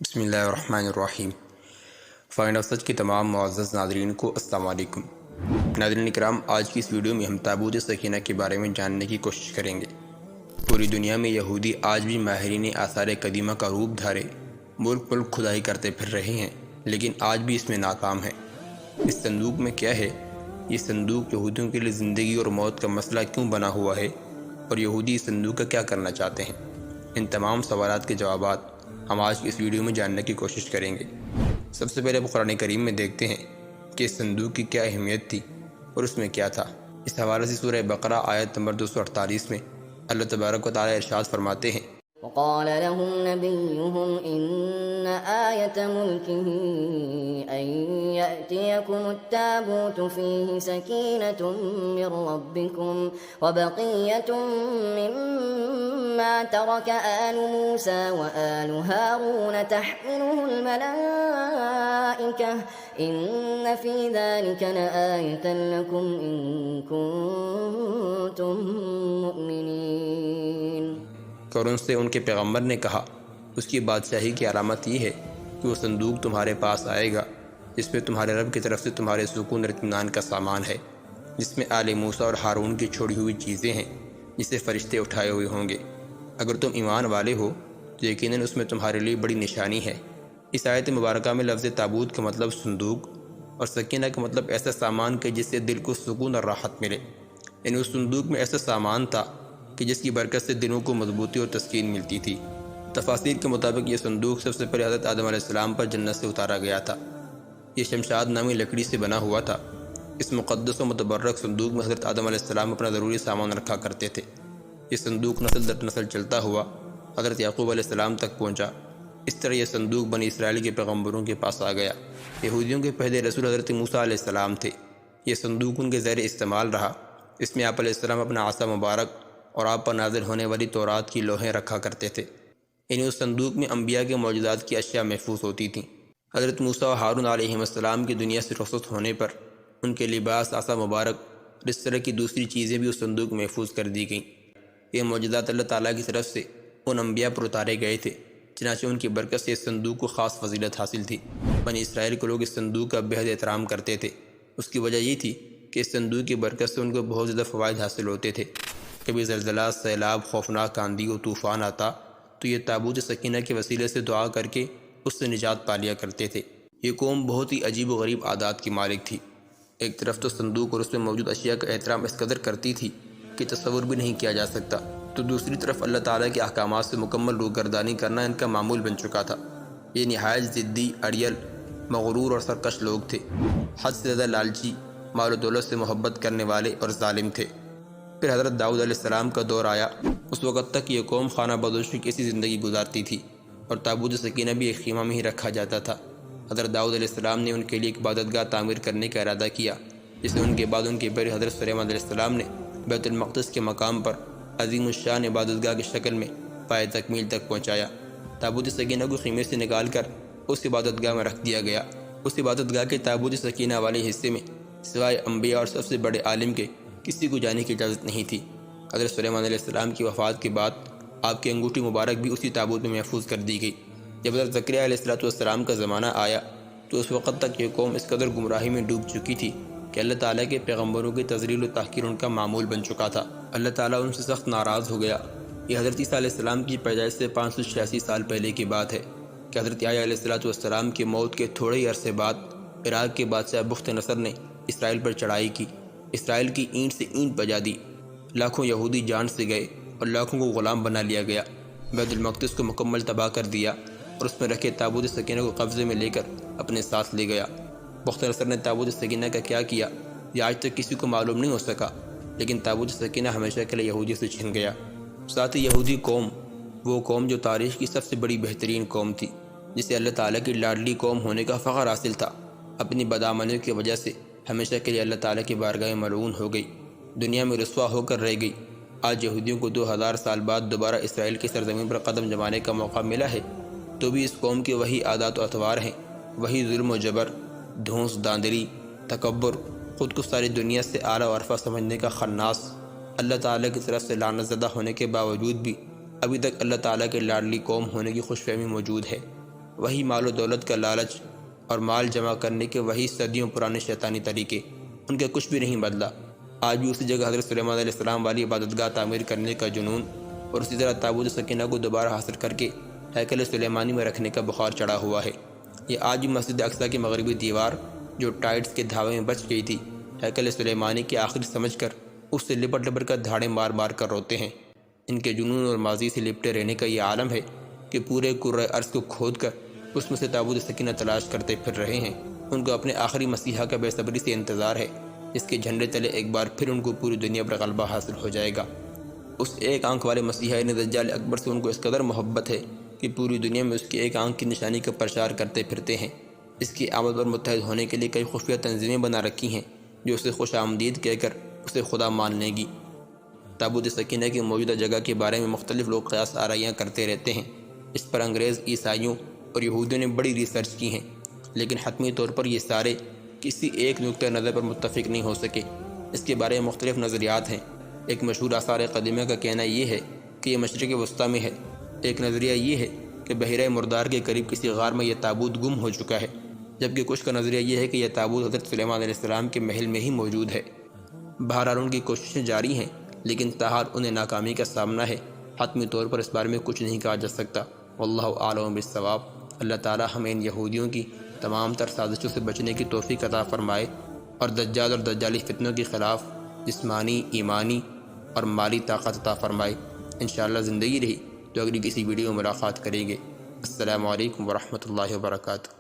بسم اللہ الرحمن الرحیم۔ فائنڈ آف سچ کی تمام معزز ناظرین کو السلام علیکم۔ ناظرین اکرام، آج کی اس ویڈیو میں ہم تابوت سکینہ کے بارے میں جاننے کی کوشش کریں گے۔ پوری دنیا میں یہودی آج بھی ماہرین آثار قدیمہ کا روپ دھارے ملک ملک کھدائی کرتے پھر رہے ہیں، لیکن آج بھی اس میں ناکام ہیں۔ اس صندوق میں کیا ہے؟ یہ صندوق یہودیوں کے لیے زندگی اور موت کا مسئلہ کیوں بنا ہوا ہے، اور یہودی اس صندوق کا کیا کرنا چاہتے ہیں؟ ان تمام سوالات کے جوابات ہم آج کی اس ویڈیو میں جاننے کی کوشش کریں گے۔ سب سے پہلے اب قرآن کریم میں دیکھتے ہیں کہ اس صندوق کی کیا اہمیت تھی اور اس میں کیا تھا۔ اس حوالے سے سورہ بقرہ آیت نمبر 248 میں اللہ تبارک و تعالی ارشاد فرماتے ہیں، وقال لهم نبيهم إن آية ملكه أن يأتيكم التابوت فيه سكينة من ربكم وبقية مما ترك آل موسى وآل هارون تحمله الملائكة إن في ذلك لآية لكم إن كنتم مؤمنين۔ اور ان سے ان کے پیغمبر نے کہا، اس کی بادشاہی کی علامت یہ ہے کہ وہ صندوق تمہارے پاس آئے گا جس میں تمہارے رب کی طرف سے تمہارے سکون اور اطمینان کا سامان ہے، جس میں آل موسیٰ اور ہارون کی چھوڑی ہوئی چیزیں ہیں جسے فرشتے اٹھائے ہوئے ہوں گے۔ اگر تم ایمان والے ہو تو یقیناً اس میں تمہارے لیے بڑی نشانی ہے۔ اس آیت مبارکہ میں لفظ تابوت کا مطلب صندوق اور سکینہ کا مطلب ایسا سامان کہ جس سے دل کو سکون اور راحت ملے، یعنی اس صندوق میں ایسا سامان تھا کہ جس کی برکت سے دلوں کو مضبوطی اور تسکین ملتی تھی۔ تفاسیر کے مطابق یہ صندوق سب سے پہلے حضرت آدم علیہ السلام پر جنت سے اتارا گیا تھا۔ یہ شمشاد نامی لکڑی سے بنا ہوا تھا۔ اس مقدس و متبرک صندوق میں حضرت آدم علیہ السلام اپنا ضروری سامان رکھا کرتے تھے۔ یہ صندوق نسل در نسل چلتا ہوا حضرت یعقوب علیہ السلام تک پہنچا۔ اس طرح یہ صندوق بنی اسرائیل کے پیغمبروں کے پاس آ گیا۔ یہودیوں کے پہلے رسول حضرت موسیٰ علیہ السلام تھے۔ یہ صندوق ان کے زیر استعمال رہا۔ اس میں آپ علیہ السلام اپنا عصا مبارک اور آپ پر نازل ہونے والی تورات کی لوحیں رکھا کرتے تھے، یعنی اس صندوق میں انبیاء کے معجزات کی اشیاء محفوظ ہوتی تھیں۔ حضرت موسیٰ و ہارون علیہ السلام کی دنیا سے رخصت ہونے پر ان کے لباس، عصا مبارک اور اس طرح کی دوسری چیزیں بھی اس صندوق میں محفوظ کر دی گئیں۔ یہ معجزات اللہ تعالیٰ کی طرف سے ان انبیاء پر اتارے گئے تھے، چنانچہ ان کی برکت سے اس صندوق کو خاص فضیلت حاصل تھی۔ بنی اسرائیل کے لوگ اس صندوق کا بہت احترام کرتے تھے۔ اس کی وجہ یہ تھی کہ اس صندوق کی برکت سے ان کو بہت زیادہ فوائد حاصل ہوتے تھے۔ کبھی زلزلہ، سیلاب، خوفناک آندھی و طوفان آتا تو یہ تابوت سکینہ کے وسیلے سے دعا کر کے اس سے نجات پا لیا کرتے تھے۔ یہ قوم بہت ہی عجیب و غریب عادات کی مالک تھی۔ ایک طرف تو صندوق اور اس میں موجود اشیاء کا احترام اس قدر کرتی تھی کہ تصور بھی نہیں کیا جا سکتا، تو دوسری طرف اللہ تعالیٰ کے احکامات سے مکمل روگردانی کرنا ان کا معمول بن چکا تھا۔ یہ نہایت ضدی، اڑیل، مغرور اور سرکش لوگ تھے، حد سے زیادہ لالچی، مال و دولت سے محبت کرنے والے اور ظالم تھے۔ پھر حضرت داؤد علیہ السلام کا دور آیا۔ اس وقت تک یہ قوم خانہ بدوشی کی ایسی زندگی گزارتی تھی، اور تابوت سکینہ بھی ایک خیمہ میں ہی رکھا جاتا تھا۔ حضرت داؤد علیہ السلام نے ان کے لیے ایک عبادتگاہ تعمیر کرنے کا ارادہ کیا، جسے ان کے بعد ان کے بڑے حضرت سلیمان علیہ السلام نے بیت المقدس کے مقام پر عظیم الشان عبادتگاہ کی شکل میں پائے تکمیل تک پہنچایا۔ تابوت سکینہ کو خیمے سے نکال کر اس عبادتگاہ میں رکھ دیا گیا۔ اس عبادتگاہ کے تابوت سکینہ والے حصے میں سوائے انبیاء اور سب سے بڑے عالم کے کسی کو جانے کی اجازت نہیں تھی۔ حضرت سلیمان علیہ السلام کی وفات کے بعد آپ کی انگوٹھی مبارک بھی اسی تابوت میں محفوظ کر دی گئی۔ جب حضرت زکریا علیہ السلام کا زمانہ آیا تو اس وقت تک یہ قوم اس قدر گمراہی میں ڈوب چکی تھی کہ اللہ تعالیٰ کے پیغمبروں کی تذلیل و تحقیر ان کا معمول بن چکا تھا۔ اللہ تعالیٰ ان سے سخت ناراض ہو گیا۔ یہ حضرت عیسیٰ علیہ السلام کی پیدائش سے 586 سال پہلے کی بات ہے کہ حضرت یحییٰ علیہ السلام کی موت کے تھوڑے ہی عرصے بعد عراق کے بادشاہ بخت نصر نے اسرائیل پر چڑھائی کی۔ اسرائیل کی اینٹ سے اینٹ بجا دی، لاکھوں یہودی جان سے گئے اور لاکھوں کو غلام بنا لیا گیا۔ بیت المقدس کو مکمل تباہ کر دیا اور اس میں رکھے تابوت سکینہ کو قبضے میں لے کر اپنے ساتھ لے گیا۔ بخت نصر نے تابوت سکینہ کا کیا کیا یہ آج تک کسی کو معلوم نہیں ہو سکا، لیکن تابوت سکینہ ہمیشہ کے لیے یہودی سے چھن گیا۔ ساتھ ہی یہودی قوم، وہ قوم جو تاریخ کی سب سے بڑی بہترین قوم تھی، جسے اللہ تعالیٰ کی لاڈلی قوم ہونے کا فخر حاصل تھا، اپنی بدعملی کی وجہ سے ہمیشہ کے لیے اللہ تعالیٰ کی بارگاہ میں ملعون ہو گئی، دنیا میں رسوا ہو کر رہ گئی۔ آج یہودیوں کو 2000 سال بعد دوبارہ اسرائیل کی سرزمین پر قدم جمانے کا موقع ملا ہے، تو بھی اس قوم کے وہی عادات و اطوار ہیں، وہی ظلم و جبر، دھونس، داندری، تکبر، خود کو ساری دنیا سے اعلیٰ و عرفہ سمجھنے کا خناس۔ اللہ تعالیٰ کی طرف سے لعنت زدہ ہونے کے باوجود بھی ابھی تک اللہ تعالیٰ کے لاڈلی قوم ہونے کی خوش فہمی موجود ہے۔ وہی مال و دولت کا لالچ اور مال جمع کرنے کے وہی صدیوں پرانے شیطانی طریقے، ان کا کچھ بھی نہیں بدلا۔ آج بھی اسی جگہ حضرت سلیمان علیہ السلام والی عبادت گاہ تعمیر کرنے کا جنون اور اسی طرح تابوت سکینہ کو دوبارہ حاصل کر کے ہیکل سلیمانی میں رکھنے کا بخار چڑھا ہوا ہے۔ یہ آج بھی مسجد اقصیٰ کی مغربی دیوار جو ٹائٹس کے دھاوے میں بچ گئی تھی، ہیکل سلیمانی کے آخری سمجھ کر اس سے لپٹ لپٹ کر دھاڑے مار مار کر روتے ہیں۔ ان کے جنون اور ماضی سے لپٹے رہنے کا یہ عالم ہے کہ پورے کرۂ ارض کو کھود کر اس میں سے تابوت سکینہ تلاش کرتے پھر رہے ہیں۔ ان کو اپنے آخری مسیحا کا بے صبری سے انتظار ہے، جس کے جھنڈے تلے ایک بار پھر ان کو پوری دنیا پر غلبہ حاصل ہو جائے گا۔ اس ایک آنکھ والے مسیحا دجال اکبر سے ان کو اس قدر محبت ہے کہ پوری دنیا میں اس کی ایک آنکھ کی نشانی کا پرچار کرتے پھرتے ہیں۔ اس کی آمد پر متحد ہونے کے لیے کئی خفیہ تنظیمیں بنا رکھی ہیں جو اسے خوش آمدید کہہ کر اسے خدا مان لیں گی۔ تابوت سکینہ کی موجودہ جگہ کے بارے میں مختلف لوگ قیاس آرائیاں کرتے رہتے ہیں۔ اس پر انگریز، عیسائیوں اور یہودیوں نے بڑی ریسرچ کی ہیں، لیکن حتمی طور پر یہ سارے کسی ایک نقطہ نظر پر متفق نہیں ہو سکے۔ اس کے بارے میں مختلف نظریات ہیں۔ ایک مشہور آثار قدیمہ کا کہنا یہ ہے کہ یہ مشرق وسطیٰ میں ہے۔ ایک نظریہ یہ ہے کہ بحیرہ مردار کے قریب کسی غار میں یہ تابوت گم ہو چکا ہے، جبکہ کچھ کا نظریہ یہ ہے کہ یہ تابوت حضرت سلیمان علیہ السلام کے محل میں ہی موجود ہے۔ بہرحال ان کی کوششیں جاری ہیں، لیکن تاحال انہیں ناکامی کا سامنا ہے۔ حتمی طور پر اس بارے میں کچھ نہیں کہا جا سکتا۔ واللہ اعلم بالصواب۔ اللہ تعالی ہمیں ان یہودیوں کی تمام تر سازشوں سے بچنے کی توفیق عطا فرمائے اور دجال اور دجالی فتنوں کے خلاف جسمانی، ایمانی اور مالی طاقت عطا فرمائے۔ انشاءاللہ زندگی رہی تو اگلی کسی ویڈیو میں ملاقات کریں گے۔ السلام علیکم ورحمۃ اللہ وبرکاتہ۔